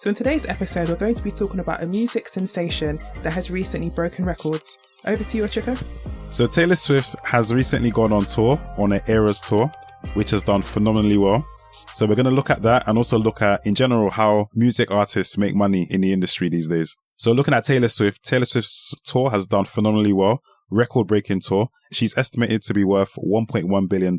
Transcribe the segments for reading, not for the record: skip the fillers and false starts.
So in today's episode, we're going to be talking about a music sensation that has recently broken records. Over to you, Ochiko. So Taylor Swift has recently gone on tour, on an Eras tour, which has done phenomenally well. So we're going to look at that and also look at, in general, how music artists make money in the industry these days. So looking at Taylor Swift's tour has done phenomenally well. Record-breaking tour. She's estimated to be worth $1.1 billion,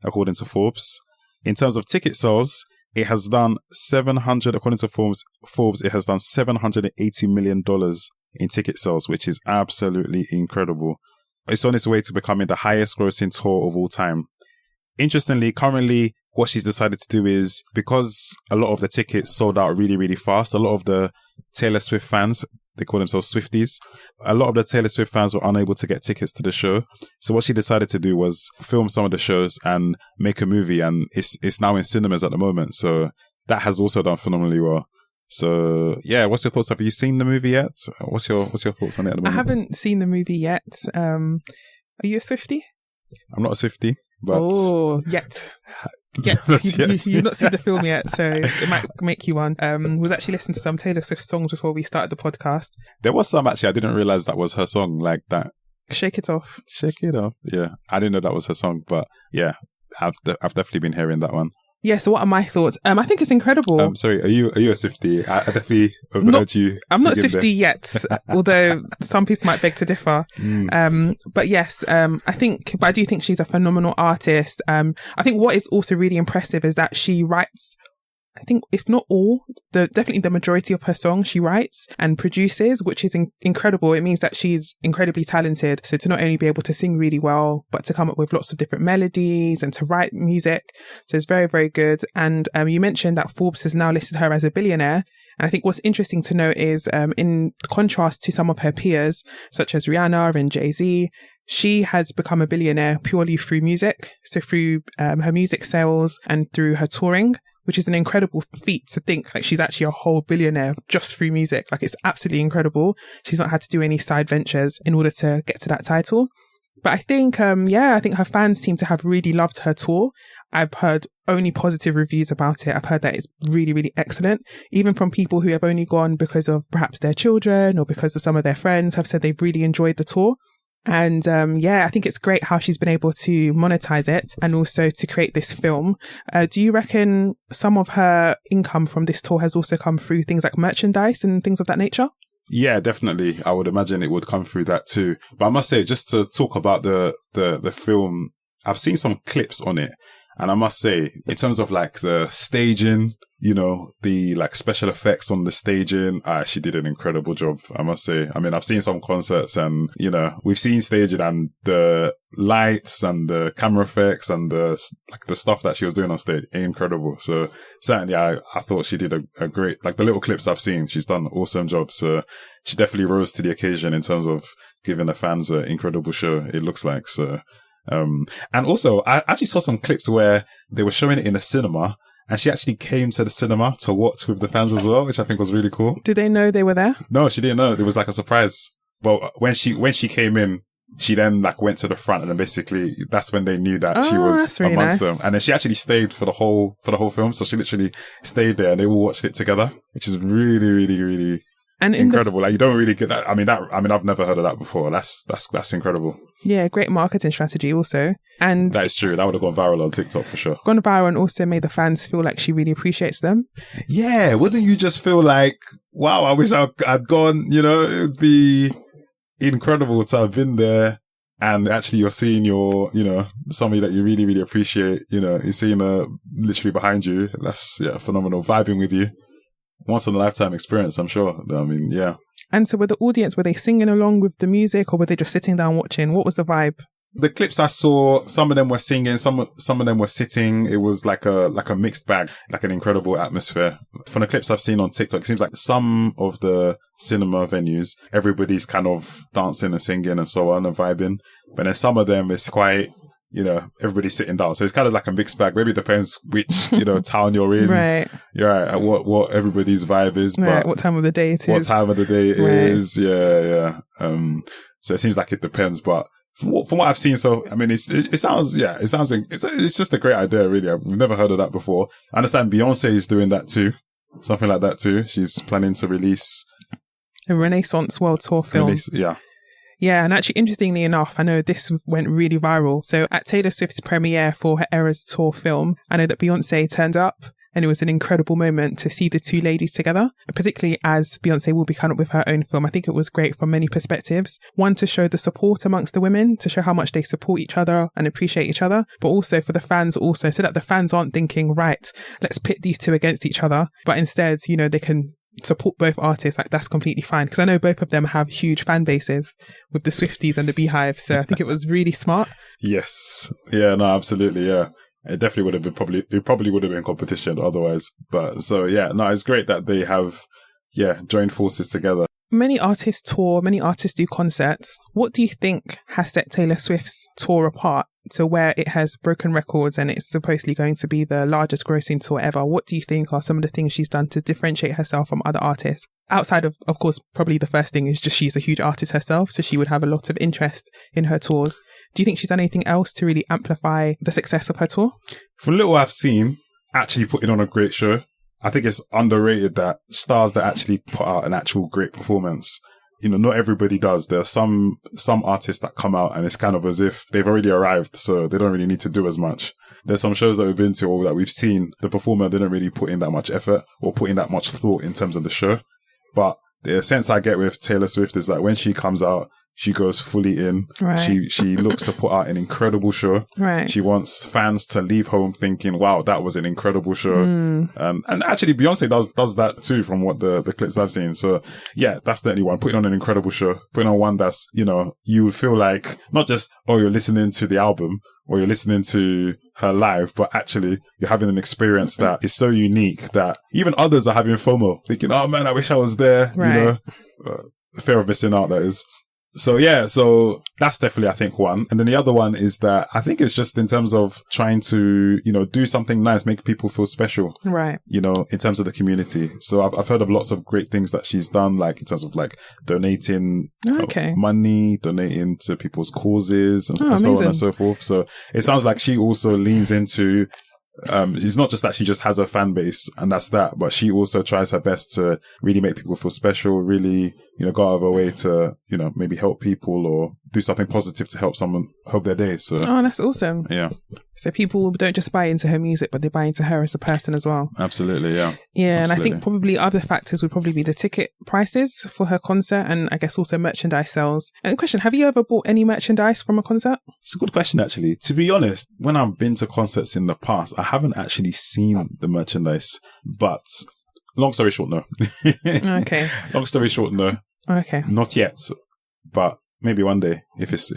according to Forbes. In terms of ticket sales, it has done according to Forbes, it has done $780 million in ticket sales, which is absolutely incredible. It's on its way to becoming the highest grossing tour of all time. Interestingly, currently, what she's decided to do is, because a lot of the tickets sold out really, really fast, a lot of the Taylor Swift fans, they call themselves Swifties, a lot of the Taylor Swift fans were unable to get tickets to the show. So what she decided to do was film some of the shows and make a movie, and it's now in cinemas at the moment. So that has also done phenomenally well. So yeah, what's your thoughts? Have you seen the movie yet? What's your thoughts on it at the moment? I haven't seen the movie yet. Are you a Swiftie? I'm not a Swiftie, but... Oh, yet. You've not seen the film yet, so it might make you one. Was actually listening to some Taylor Swift songs before we started the podcast. There was some, actually. I didn't realize that was her song, like that. Shake It Off. Shake It Off. Yeah, I didn't know that was her song, but yeah, I've definitely been hearing that one. Yeah, so what are my thoughts? I think it's incredible. Sorry, are you a Swiftie? I definitely overheard you. I'm not a Swiftie yet, although some people might beg to differ. But yes, but I do think she's a phenomenal artist. I think what is also really impressive is that she writes, I think, if not all, definitely the majority of her songs she writes and produces, which is incredible. It means that she's incredibly talented. So to not only be able to sing really well, but to come up with lots of different melodies and to write music. So it's very, very good. And you mentioned that Forbes has now listed her as a billionaire. And I think what's interesting to note is in contrast to some of her peers, such as Rihanna and Jay-Z, she has become a billionaire purely through music. So through her music sales and through her touring, which is an incredible feat to think like she's actually a whole billionaire just through music. Like, it's absolutely incredible. She's not had to do any side ventures in order to get to that title. But I think, I think her fans seem to have really loved her tour. I've heard only positive reviews about it. I've heard that it's really, really excellent. Even from people who have only gone because of perhaps their children or because of some of their friends have said they've really enjoyed the tour. And I think it's great how she's been able to monetize it and also to create this film. Do you reckon some of her income from this tour has also come through things like merchandise and things of that nature? Yeah, definitely. I would imagine it would come through that too. But I must say, just to talk about the film, I've seen some clips on it. And I must say, in terms of like the staging, you know, the like special effects on the staging, she did an incredible job, I must say. I mean, I've seen some concerts and, you know, we've seen staging and the lights and the camera effects and the stuff that she was doing on stage, incredible. So certainly I thought she did a great, like the little clips I've seen, she's done an awesome job. So she definitely rose to the occasion in terms of giving the fans an incredible show, it looks like. So, and also I actually saw some clips where they were showing it in a cinema, and she actually came to the cinema to watch with the fans as well, which I think was really cool. Did they know they were there? No, she didn't know. It was like a surprise. But when she came in, she then like went to the front, and then basically that's when they knew that she was really amongst them. And then she actually stayed for the whole film. So she literally stayed there, and they all watched it together, which is really, really, really incredible. Like, you don't really get that. I mean, I've never heard of that before. That's incredible. Yeah, great marketing strategy also. And that is true. That would have gone viral on TikTok for sure. Gone viral and also made the fans feel like she really appreciates them. Yeah, wouldn't you just feel like, wow, I wish I'd gone, you know, it would be incredible to have been there. And actually you're seeing somebody that you really, really appreciate, you know, you're seeing literally behind you. That's, phenomenal. Vibing with you. Once in a lifetime experience, I'm sure. I mean, yeah. And so with the audience, were they singing along with the music or were they just sitting down watching? What was the vibe? The clips I saw, some of them were singing, some of them were sitting. It was like a mixed bag, like an incredible atmosphere. From the clips I've seen on TikTok, it seems like some of the cinema venues, everybody's kind of dancing and singing and so on and vibing. But then some of them, it's quite, you know, everybody's sitting down. So it's kind of like a mixed bag. Maybe it depends which, you know, town you're in. Right. You're right. What everybody's vibe is. Right. But what time of the day it is. What time of the day it is. Yeah. So it seems like it depends. But from what I've seen, so, I mean, it's just a great idea, really. I've never heard of that before. I understand Beyonce is doing that too. something like that too. She's planning to release a Renaissance World Tour film. Yeah. Yeah, and actually, interestingly enough, I know this went really viral. So at Taylor Swift's premiere for her Eras Tour film, I know that Beyonce turned up, and it was an incredible moment to see the two ladies together, particularly as Beyonce will be coming up with her own film. I think it was great from many perspectives. One, to show the support amongst the women, to show how much they support each other and appreciate each other, but also for the fans also, so that the fans aren't thinking, right, let's pit these two against each other, but instead, you know, they can support both artists. Like, that's completely fine, because I know both of them have huge fan bases with the Swifties and the Beehive, so I think it was really smart. Yes. Yeah, no, absolutely. Yeah. It definitely would have been probably would have been competition otherwise. But so, yeah, no, it's great that they have, joined forces together. Many artists tour, many artists do concerts. What do you think has set Taylor Swift's tour apart to where it has broken records and it's supposedly going to be the largest grossing tour ever? What do you think are some of the things she's done to differentiate herself from other artists? Outside of course, probably the first thing is just she's a huge artist herself, so she would have a lot of interest in her tours. Do you think she's done anything else to really amplify the success of her tour? From little I've seen, actually putting on a great show. I think it's underrated that stars that actually put out an actual great performance, you know, not everybody does. There are some artists that come out and it's kind of as if they've already arrived, so they don't really need to do as much. There's some shows that we've been to or that we've seen, the performer didn't really put in that much effort or put in that much thought in terms of the show. But the sense I get with Taylor Swift is that when she comes out, she goes fully in. Right. She looks to put out an incredible show. Right. She wants fans to leave home thinking, wow, that was an incredible show. And actually Beyonce does that too from what the clips I've seen. So yeah, that's definitely one. Putting on an incredible show. Putting on one that's, you know, you would feel like not just, oh, you're listening to the album or you're listening to her live, but actually you're having an experience that is so unique that even others are having FOMO, thinking, oh man, I wish I was there. Right. You know, fear of missing out, that is. So yeah, so that's definitely, I think, one. And then the other one is that I think it's just in terms of trying to, you know, do something nice, make people feel special. Right. You know, in terms of the community. So I've heard of lots of great things that she's done, like in terms of like donating money, donating to people's causes and so on and so forth. So it sounds like she also leans into, it's not just that she just has a fan base and that's that, but she also tries her best to really make people feel special, really, you know, go out of her way to, you know, maybe help people or do something positive to help their day. So that's awesome. Yeah. So people don't just buy into her music, but they buy into her as a person as well. Absolutely, yeah. Yeah, Absolutely. and I think probably other factors would probably be the ticket prices for her concert and I guess also merchandise sales. And question, have you ever bought any merchandise from a concert? It's a good question, actually. To be honest, when I've been to concerts in the past, I haven't actually seen the merchandise, but long story short, no. Okay. Long story short, no. Okay. Not yet, but maybe one day if it's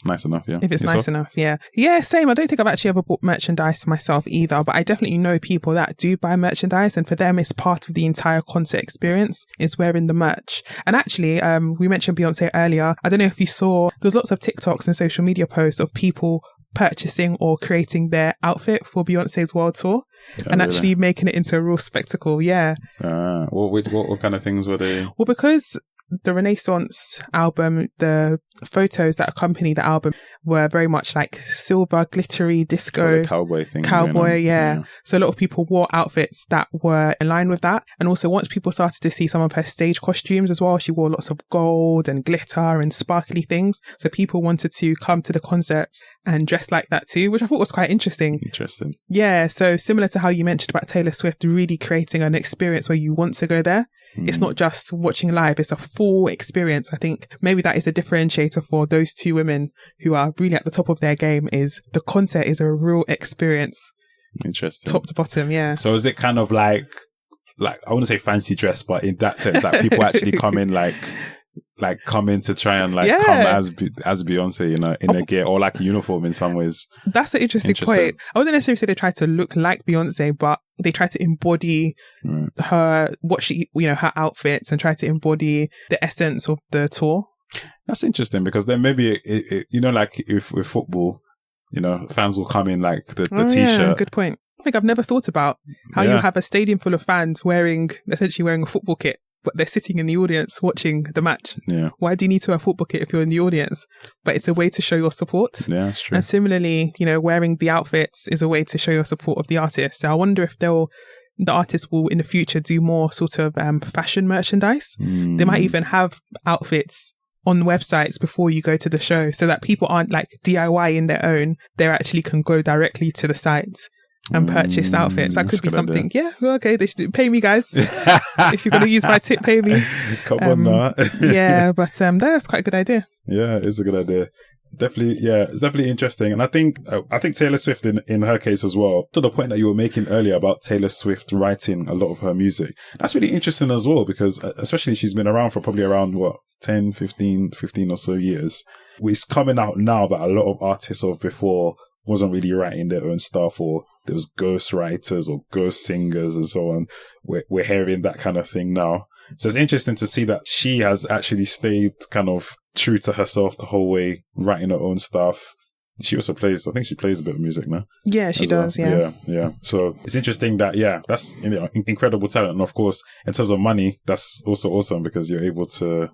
nice enough. Yeah. If it's nice enough, yeah. Yeah, same. I don't think I've actually ever bought merchandise myself either, but I definitely know people that do buy merchandise, and for them, it's part of the entire concert experience is wearing the merch. And actually, we mentioned Beyonce earlier. I don't know if you saw, there's lots of TikToks and social media posts of people purchasing or creating their outfit for Beyonce's world tour. And actually making it into a real spectacle. Yeah. What kind of things were they? Well, because the Renaissance album, the photos that accompany the album were very much like silver, glittery disco. Cowboy thing. Yeah. So a lot of people wore outfits that were in line with that. And also once people started to see some of her stage costumes as well, she wore lots of gold and glitter and sparkly things. So people wanted to come to the concerts and dress like that too, which I thought was quite interesting. Interesting. Yeah. So similar to how you mentioned about Taylor Swift really creating an experience where you want to go there. It's not just watching live, it's a full experience. I think maybe that is a differentiator for those two women who are really at the top of their game, is the concert is a real experience. Interesting. Top to bottom, yeah. So is it kind of like I wouldn't say fancy dress, but in that sense, like people actually come in come in to try and come as Beyonce, you know, in a gear or like a uniform in some ways. That's an interesting point. I wouldn't necessarily say they try to look like Beyonce, but they try to embody her, what she, you know, her outfits, and try to embody the essence of the tour. That's interesting, because then maybe you know, like if with football, you know, fans will come in like the t-shirt. Yeah, good point. I think I've never thought about how you have a stadium full of fans essentially wearing a football kit, but they're sitting in the audience watching the match. Yeah. Why do you need to wear a football kit if you're in the audience? But it's a way to show your support. Yeah, that's true. And similarly, you know, wearing the outfits is a way to show your support of the artist. So I wonder if they'll the artists will in the future do more sort of fashion merchandise. They might even have outfits on websites before you go to the show, so that people aren't like DIY in their own. They actually can go directly to the site and purchase outfits. That could be something. Idea. Yeah, well, okay, they should pay me, guys. If you're going to use my tip, pay me. Come on now. Yeah, but that's quite a good idea. Yeah, it's a good idea. Definitely, yeah, it's definitely interesting. And I think Taylor Swift in her case as well, to the point that you were making earlier about Taylor Swift writing a lot of her music. That's really interesting as well, because especially she's been around for probably around 15 or so years. It's coming out now that a lot of artists of before wasn't really writing their own stuff, or there was ghost writers or ghost singers and so on. We're hearing that kind of thing now. So it's interesting to see that she has actually stayed kind of true to herself the whole way, writing her own stuff. She also plays, I think she plays a bit of music now. Yeah, she does, well. Yeah. So it's interesting that, that's incredible talent. And of course, in terms of money, that's also awesome because you're able to,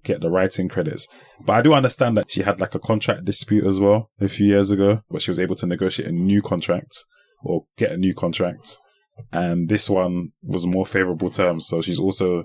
get the writing credits. But I do understand that she had like a contract dispute as well a few years ago, but she was able to negotiate a new contract or get a new contract. And this one was more favorable terms. So she's also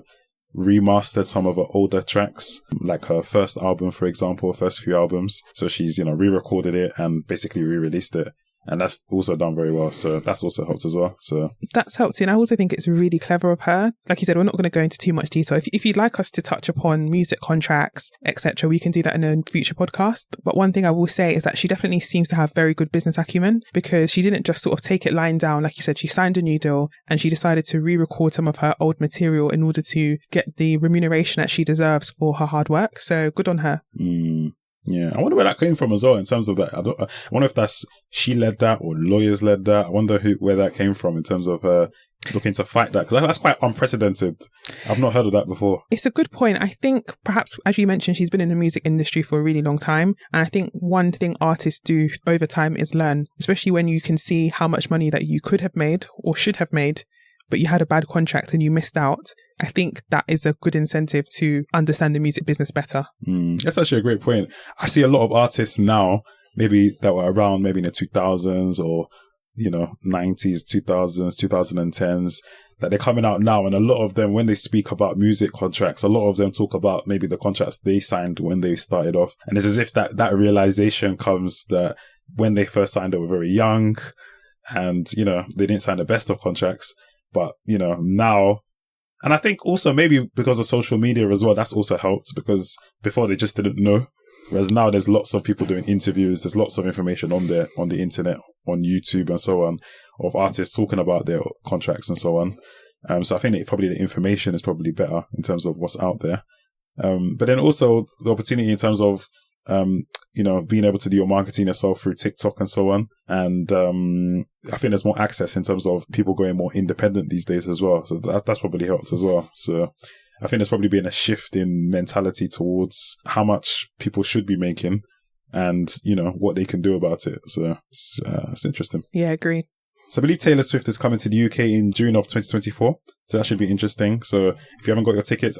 remastered some of her older tracks, like her first album, for example, first few albums. So she's, re-recorded it and basically re-released it. And that's also done very well. So that's also helped as well. So that's helped. And I also think it's really clever of her. Like you said, we're not going to go into too much detail. If you'd like us to touch upon music contracts, etc., we can do that in a future podcast. But one thing I will say is that she definitely seems to have very good business acumen, because she didn't just sort of take it lying down. Like you said, she signed a new deal and she decided to re-record some of her old material in order to get the remuneration that she deserves for her hard work. So good on her. Yeah, I wonder where that came from as well in terms of that. I wonder if that's she led that or lawyers led that. I wonder where that came from in terms of her looking to fight that, because that's quite unprecedented. I've not heard of that before. It's a good point. I think perhaps, as you mentioned, she's been in the music industry for a really long time. And I think one thing artists do over time is learn, especially when you can see how much money that you could have made or should have made, but you had a bad contract and you missed out. I think that is a good incentive to understand the music business better. That's actually a great point. I see a lot of artists now, maybe that were around maybe in the 2000s or, 90s, 2000s, 2010s, that they're coming out now. And a lot of them, when they speak about music contracts, a lot of them talk about maybe the contracts they signed when they started off. And it's as if that realization comes that when they first signed, they were very young and, they didn't sign the best of contracts. But, now, and I think also maybe because of social media as well, that's also helped, because before they just didn't know. Whereas now there's lots of people doing interviews. There's lots of information on there, on the internet, on YouTube and so on, of artists talking about their contracts and so on. So I think that probably the information is probably better in terms of what's out there. But then also the opportunity in terms of, being able to do your marketing yourself through TikTok and so on. And I think there's more access in terms of people going more independent these days as well. So that's probably helped as well. So I think there's probably been a shift in mentality towards how much people should be making and, what they can do about it. So it's interesting. Yeah, agreed. So I believe Taylor Swift is coming to the UK in June of 2024. So that should be interesting. So if you haven't got your tickets,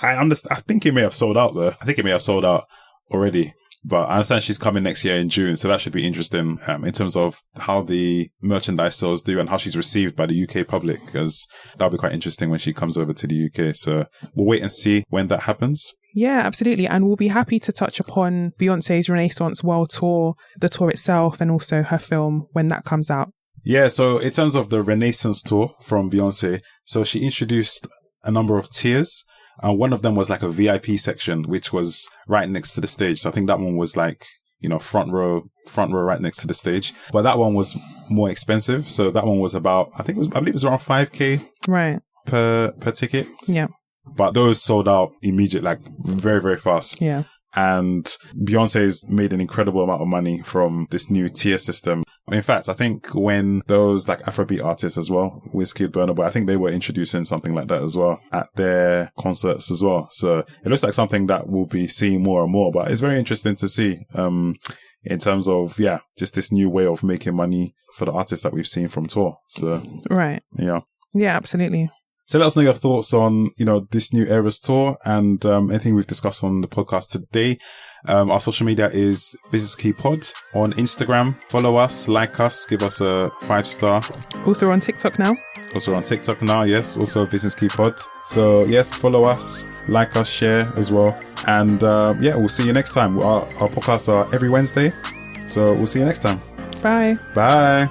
I understand. I think it may have sold out though. I think it may have sold out already, but I understand she's coming next year in June. So that should be interesting in terms of how the merchandise sales do and how she's received by the UK public, because that'll be quite interesting when she comes over to the UK. So we'll wait and see when that happens. Yeah, absolutely. And we'll be happy to touch upon Beyonce's Renaissance World Tour, the tour itself, and also her film when that comes out. Yeah, so in terms of the Renaissance tour from Beyonce, so she introduced a number of tiers. One of them was like a VIP section, which was right next to the stage. So I think that one was like, front row right next to the stage. But that one was more expensive. So that one was about, I believe it was around 5K right per ticket. Yeah. But those sold out immediately, like very, very fast. Yeah. And Beyonce's made an incredible amount of money from this new tier system. In fact, I think when those like Afrobeat artists as well, Wizkid, Burna Boy, I think they were introducing something like that as well at their concerts as well. So it looks like something that we'll be seeing more and more, but it's very interesting to see, in terms of, just this new way of making money for the artists that we've seen from tour. So, right. Yeah. Yeah, absolutely. So let us know your thoughts on, this new Eras tour and anything we've discussed on the podcast today. Our social media is Business Key Pod on Instagram. Follow us, like us, give us a 5-star. Also on TikTok now. Also on TikTok now, yes. Also Business Key Pod. So yes, follow us, like us, share as well. And we'll see you next time. Our podcasts are every Wednesday. So we'll see you next time. Bye. Bye.